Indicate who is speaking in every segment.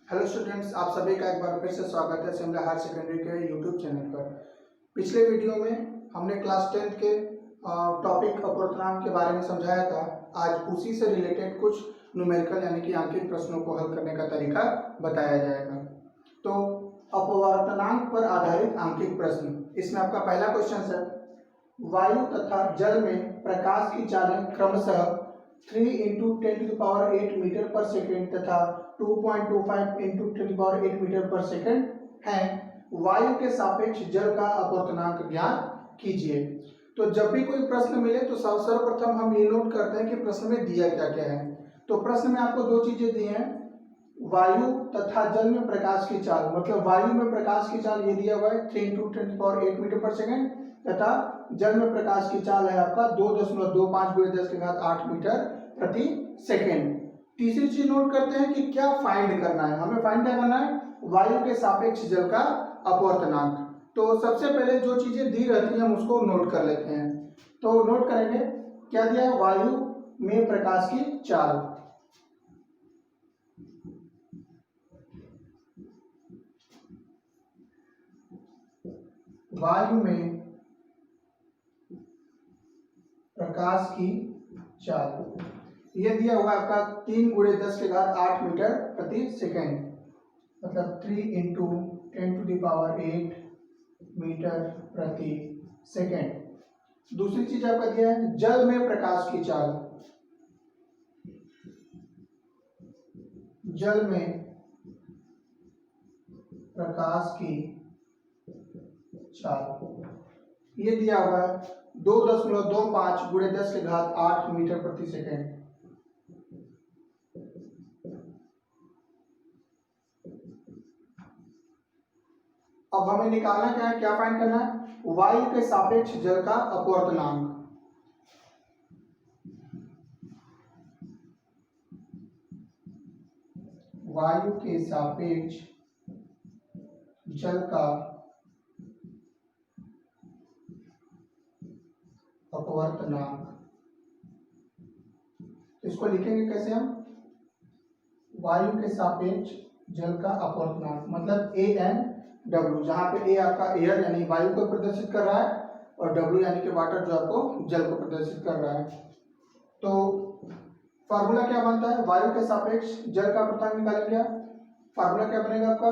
Speaker 1: Hello students, आप सभी का एक बार फिर से स्वागत है शिमला हायर सेकेंडरी के यूट्यूब चैनल पर। पिछले वीडियो में हमने क्लास 10 के टॉपिक अपवर्तनांक के बारे में समझाया था। आज उसी से रिलेटेड कुछ न्यूमेरिकल यानी कि अंकित प्रश्नों को हल करने का तरीका बताया जाएगा। तो अपवर्तनांक पर आधारित अंकित प्रश्न, इसमें आपका पहला क्वेश्चन है, वायु तथा जल में प्रकाश की चालें क्रमशः 3 × 10⁸ मीटर पर सेकेंड तथा 2.25 × 10⁸ मीटर पर सेकेंड है। वायु के सापेक्ष जल का अपवर्तनांक ज्ञात कीजिए। तो जब भी कोई प्रश्न मिले तो सर्वप्रथम हम ये नोट करते हैं कि प्रश्न में दिया क्या क्या है। तो प्रश्न में आपको दो चीजें दी हैं, वायु तथा जल में प्रकाश की चाल, मतलब वायु में प्रकाश की चाल ये दिया हुआ है 3 × 10⁸ मीटर पर सेकेंड तथा जल में प्रकाश की चाल है आपका 2.25 × 10⁸ मीटर प्रति सेकेंड। तीसरी चीज नोट करते हैं कि क्या फाइंड करना है, हमें फाइंड क्या करना है, वायु के सापेक्ष जल का अपवर्तनांक। तो सबसे पहले जो चीजें दी रहती हैं हम उसको नोट कर लेते हैं। तो नोट करेंगे क्या दिया है, वायु में प्रकाश की चाल, वायु में प्रकाश की चाल ये दिया हुआ आपका 3 × 10⁸ मीटर प्रति सेकेंड, मतलब 3 × 10⁸ मीटर प्रति सेकेंड। दूसरी चीज आपका दिया है जल में प्रकाश की चाल, जल में प्रकाश की चाल ये दिया हुआ है 2.25 × 10⁸ मीटर प्रति सेकेंड। अब हमें निकालना क्या है, क्या फाइंड करना है, वायु के सापेक्ष जल का अपवर्तनांक। वायु के सापेक्ष जल का अपवर्तनांक, इसको लिखेंगे कैसे हम, वायु के सापेक्ष जल का अपवर्तनांक मतलब ANW, जहां पे A आपका एयर यानी वायु को प्रदर्शित कर रहा है और W यानी कि वाटर जो आपको जल को प्रदर्शित कर रहा है। तो फार्मूला क्या बनता है, वायु के सापेक्ष जल का अपवर्तनांक निकालेंगे। फार्मूला क्या बनेगा आपका,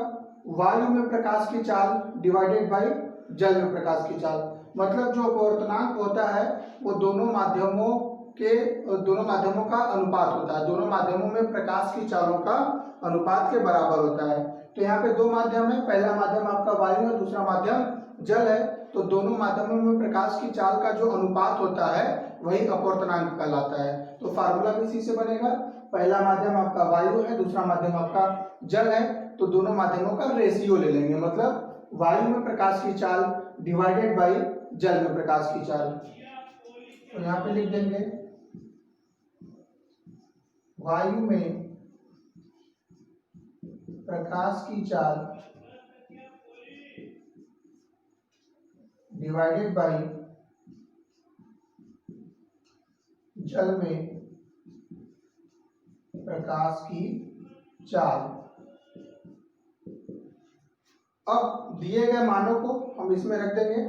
Speaker 1: वायु में प्रकाश की चाल डिवाइडेड बाई जल में प्रकाश की चाल, मतलब जो अपवर्तनांक होता है वो दोनों माध्यमों का अनुपात होता है, दोनों माध्यमों में प्रकाश की चालों का अनुपात के बराबर होता है। तो यहाँ पे दो माध्यम है, पहला माध्यम आपका वायु है, दूसरा माध्यम जल है। तो दोनों माध्यमों में प्रकाश की चाल का जो अनुपात होता है वही अपवर्तनांक कहलाता है। तो फार्मूला भी इसी से बनेगा, पहला माध्यम आपका वायु है, दूसरा माध्यम आपका जल है, तो दोनों माध्यमों का रेशियो ले लेंगे, मतलब वायु में प्रकाश की चाल डिवाइडेड बाई जल में प्रकाश की चाल। तो यहाँ पे लिख देंगे वायु में प्रकाश की चाल डिवाइडेड बाई जल में प्रकाश की चाल। अब दिए गए मानों को हम इसमें रख देंगे।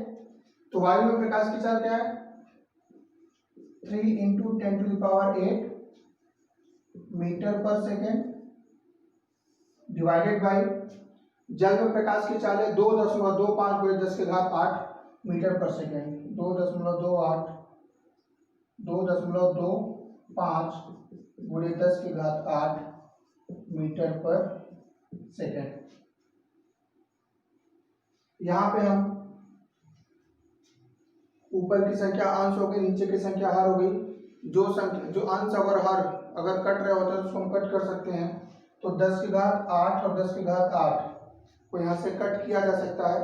Speaker 1: तो वायु में प्रकाश की चाल क्या है, 3 × 10⁸ मीटर पर सेकेंड डिवाइडेड बाई जल में प्रकाश की चाल है 2.25 × 10⁸ मीटर पर सेकेंड, 2.25 × 10⁸ मीटर पर सेकेंड। यहाँ पे हम ऊपर की संख्या अंश हो गई, नीचे की संख्या हर हो गई। जो अंश और हर अगर कट रहे होते हैं तो उसको हम कट कर सकते हैं। तो 10⁸ और 10⁸ को यहाँ से कट किया जा सकता है,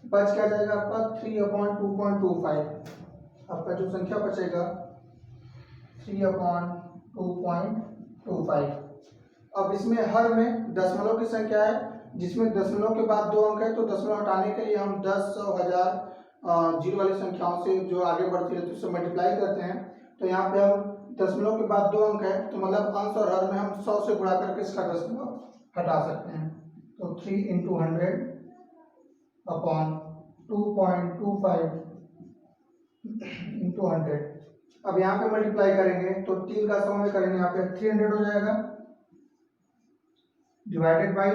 Speaker 1: बच क्या जाएगा आपका 3/2.25, आपका जो संख्या बचेगा 3/2.25। अब इसमें हर में दशमलव की संख्या है, जिसमें दशमलव के बाद 2 अंक है, तो दशमलव हटाने के लिए हम 10, 100, 1000 जीरो वाली संख्याओं से जो आगे बढ़ती है तो उससे मल्टीप्लाई करते हैं। तो यहाँ पे हम दशमलव के बाद 2 अंक है, तो मतलब अंश और हर में हम 100 से गुणा करके इसका दशमलव हटा सकते हैं। तो 3 इंटू 100 अपॉन 2.25 इंटू 100। अब यहाँ पे मल्टीप्लाई करेंगे तो 3 का 100 में करेंगे, यहाँ पे 300 हो जाएगा, डिवाइडेड बाई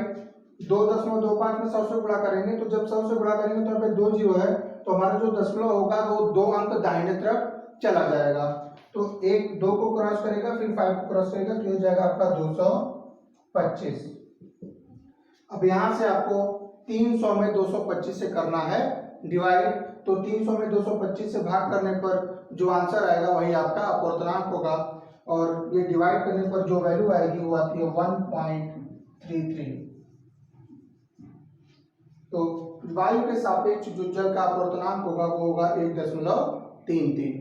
Speaker 1: 2.25 में 100 से गुणा करेंगे। तो जब 100 से गुणा करेंगे तो यहाँ पे 2 जीरो है, तो हमारा जो दशमलव होगा वो 2 अंक दाहिने तरफ चला जाएगा। तो 1 2 को क्रॉस करेगा, फिर 5 को क्रॉस करेगा, तो ये जाएगा आपका 225। अब यहाँ से आपको 300 में 225 से करना है डिवाइड। तो 300 में 225 से भाग करने पर जो आंसर आएगा वही आपका अपूर्णांक होगा, और ये डिवाइड करने पर जो वैल्यू आएगी वो आती है 1.33। तो वायु के सापेक्ष जो जल का अपूर्णांक होगा वो होगा 1.33।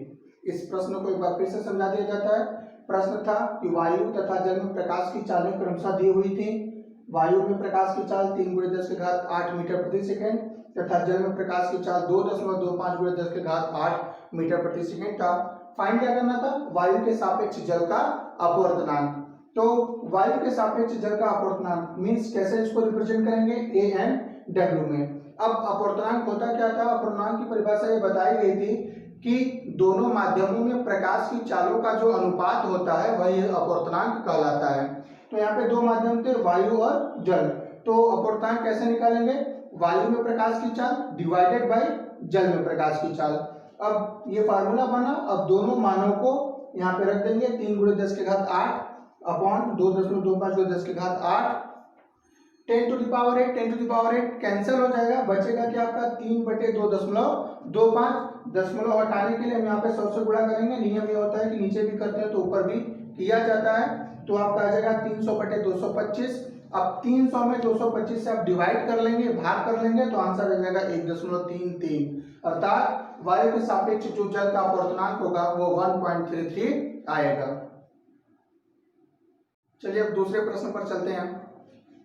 Speaker 1: इस प्रश्न को एक बार फिर से समझा दिया जाता है। प्रश्न था कि वायु तथा जल में प्रकाश की चालें क्रमशः दी हुई थी। वायु में प्रकाश की चाल 3 × 10⁸ मीटर प्रति सेकेंड तथा जल में प्रकाश की चाल 2.25 × 10⁸ मीटर प्रति सेकेंड था। फाइंड क्या करना था? वायु के सापेक्ष जल का अपवर्तनांक। तो वायु के सापेक्ष जल का अपवर्तनांक मींस कैसे इसको रिप्रेजेंट करेंगे? ए एन डब्ल्यू में। अब अपवर्तनांक होता क्या था? अपवर्तनांक की परिभाषा ये बताई गई थी कि दोनों माध्यमों में प्रकाश की चालों का जो अनुपात होता है वही अपवर्तनांक कहलाता है। तो यहाँ पे दो माध्यम थे, वायु और जल। तो अपवर्तनांक कैसे निकालेंगे? वायु में प्रकाश की चाल डिवाइडेड बाय जल में प्रकाश की चाल। अब ये फार्मूला बना। अब दोनों मानों को यहाँ पे रख देंगे, 3 × 10⁸ अपॉन 2.25 × 10⁸ 10⁸ 10⁸ कैंसिल हो जाएगा, बचेगा क्या आपका 3/2.25। दशमलव हटाने के लिए हम यहाँ पे 100 से गुणा करेंगे। नियम ये होता है कि नीचे भी करते हैं तो ऊपर भी किया जाता है। तो आपका आ जाएगा 300/225। अब 300 में 225 से आप डिवाइड कर लेंगे, भाग कर लेंगे, तो आंसर आ जाएगा 1.33। अर्थात वायु के सापेक्ष जो जल का अपवर्तनांक होगा वो 1.33 आएगा। चलिए अब दूसरे प्रश्न पर चलते हैं।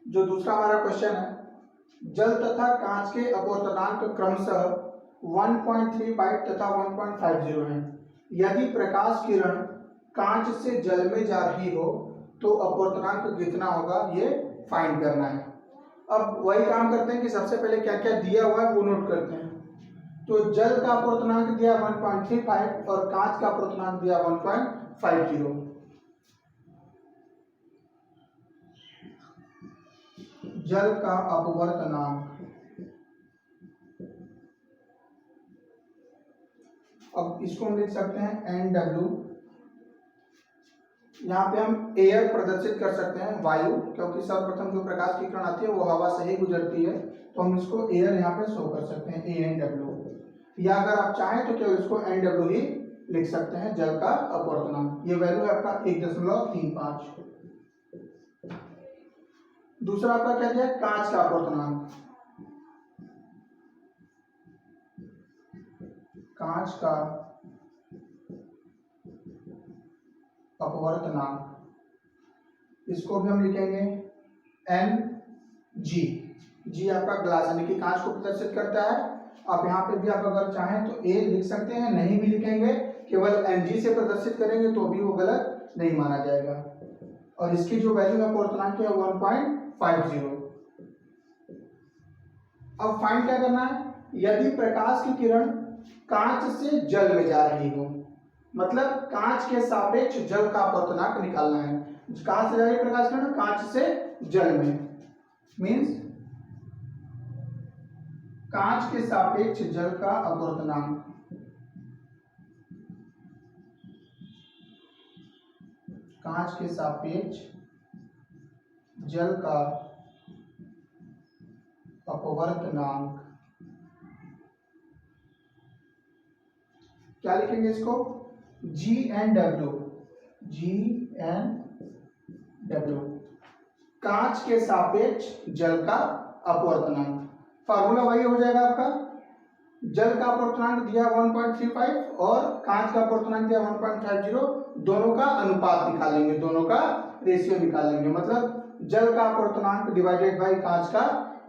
Speaker 1: जो दूसरा हमारा क्वेश्चन है, जल तथा कांच के अपवर्तनांक क्रमशः 1.35 तथा 1.50 है। यदि प्रकाश किरण कांच से जल में जा रही हो तो अपवर्तनांक कितना होगा ये फाइंड करना है। अब वही काम करते हैं कि सबसे पहले क्या क्या दिया हुआ है वो नोट करते हैं। तो जल का अपवर्तनांक दिया 1.35 और कांच का अपवर्तनांक दिया 1.50। जल का अपवर्तनांक, अब इसको हम लिख सकते हैं NW। यहाँ पे हम एयर प्रदर्शित कर सकते हैं, वायु, क्योंकि सर्वप्रथम जो प्रकाश की किरण आती है वो हवा से ही गुजरती है, तो हम इसको एयर यहाँ पे शो कर सकते हैं ANW। या अगर आप चाहें तो केवल इसको NW ही लिख सकते हैं, जल का अपवर्तनांक। ये वैल्यू है आपका 1.35। दूसरा आपका क्या दिया? कांच का अपवर्तनांक। कांच का अपवर्तनांक, इसको भी हम लिखेंगे NG। जी आपका ग्लास यानी कि कांच को प्रदर्शित करता है। आप यहाँ पे भी आप अगर चाहें तो A लिख सकते हैं, नहीं भी लिखेंगे, केवल NG से प्रदर्शित करेंगे तो भी वो गलत नहीं माना जाएगा। और इसकी जो वैल्यू है अपवर्तनांक है 1.50। अब फाइंड क्या करना है? यदि प्रकाश की किरण कांच से जल में जा रही हो, मतलब कांच के सापेक्ष जल का अपवर्तनांक निकालना है। कहां से जा रही है प्रकाश किरण? कांच से जल में, मीन्स कांच के सापेक्ष जल का अपवर्तनांक। कांच के सापेक्ष जल का अपवर्तनांक क्या लिखेंगे इसको? GNW। कांच के सापेक्ष जल का अपवर्तनांक। फार्मूला वही हो जाएगा आपका, जल का अपवर्तनांक दिया 1.35 और कांच का अपवर्तनांक दिया 1.50। दोनों का अनुपात निकालेंगे, दोनों का रेशियो निकालेंगे, मतलब जल का अपवर्तनांक डिवाइडेड बाय कांच का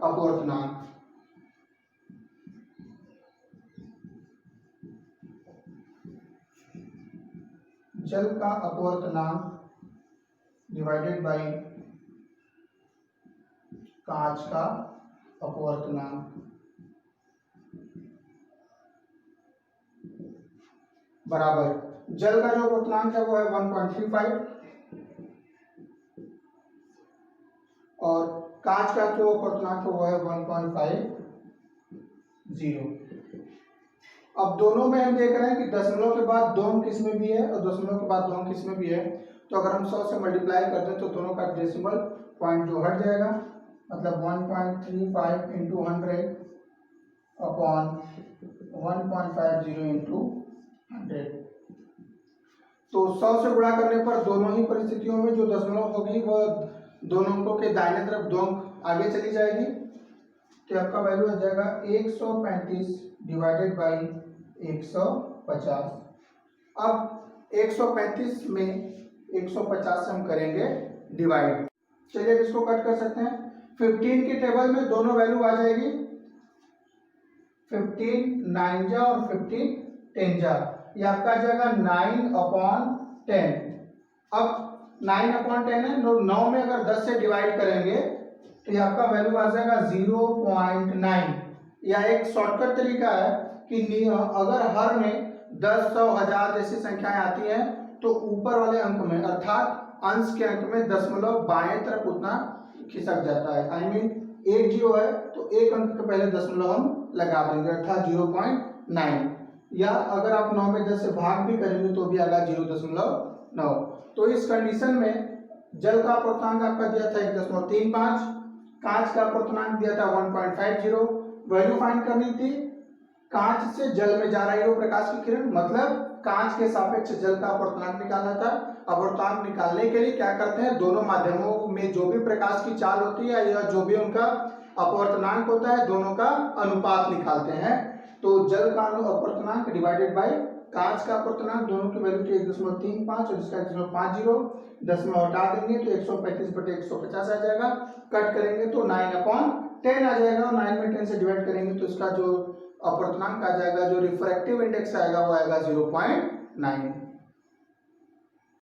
Speaker 1: अपवर्तनांक। जल का अपवर्तनांक डिवाइडेड बाय कांच का अपवर्तनांक बराबर जल का जो अपवर्तनांक है वो है 1.35 और कांच का जो अपवर्तनांक है वो है 1.50। अब दोनों में हम देख रहे हैं कि दशमलव के बाद दो अंक किसमें भी है और दशमलव के बाद दो अंक किसमें भी है। तो अगर हम 100 से मल्टीप्लाई कर दें तो दोनों का डेसिमल पॉइंट जो हट जाएगा, मतलब 1.35 इंटू 100 अपॉन 1.50 इंटू 100। तो 100 से गुणा करने पर दोनों ही परिस्थितियों में जो दशमलव होगी वह दोनों अंकों के दाहिने तरफ दो अंक आगे चली जाएगी। तो आपका वैल्यू आ जाएगा 135 डिवाइडेड बाई 150। अब 135 में 150 से हम करेंगे डिवाइड। चलिए इसको कट कर सकते हैं। 15 के टेबल में दोनों वैल्यू आ जाएगी, 15 9 जा और 15 10 जा। ये आपका आ जाएगा 9/10। अब 9/10 है, 9 में अगर 10 से डिवाइड करेंगे तो ये आपका वैल्यू आ जाएगा 0.9। या एक शॉर्टकट तरीका है कि अगर हर में 10, 100, 1000 जैसी संख्याएं आती हैं तो ऊपर वाले अंक में अर्थात अंश के अंक में दशमलव बाएं तरफ उतना खिसक जाता है। आई मीन एक जीरो है तो एक अंक के पहले दशमलव हम लगा देंगे अर्थात 0.9। या अगर आप 9 में 10 से भाग भी करेंगे तो भी आएगा 0.9। तो इस कंडीशन में जल का अपवर्तनांक आपका दिया था 1.35, कांच का अपवर्तनांक दिया था 1.50। वैल्यू फाइंड करनी थी कांच से जल में जा रही हो प्रकाश की किरण, मतलब कांच के सापेक्ष जल का अपवर्तनांक निकालना था। अपवर्तनांक निकालने के लिए क्या करते हैं, दोनों माध्यमों में जो भी प्रकाश की चाल होती है या जो भी उनका अपवर्तनांक होता है दोनों का अनुपात निकालते हैं। तो जल का अपवर्तनांक डिवाइडेड बाय कांच का अपवर्तनांक, दोनों की वैल्यू थी 1.35 और इसका 1.50, दशमलव हटा देंगे तो 135/150 आ जाएगा। कट करेंगे तो 9/10 आ जाएगा और 9 में 10 से डिवाइड करेंगे तो इसका जो अपवर्तनांक आ जाएगा, जो रिफ्रैक्टिव इंडेक्स आएगा वो आएगा 0.9।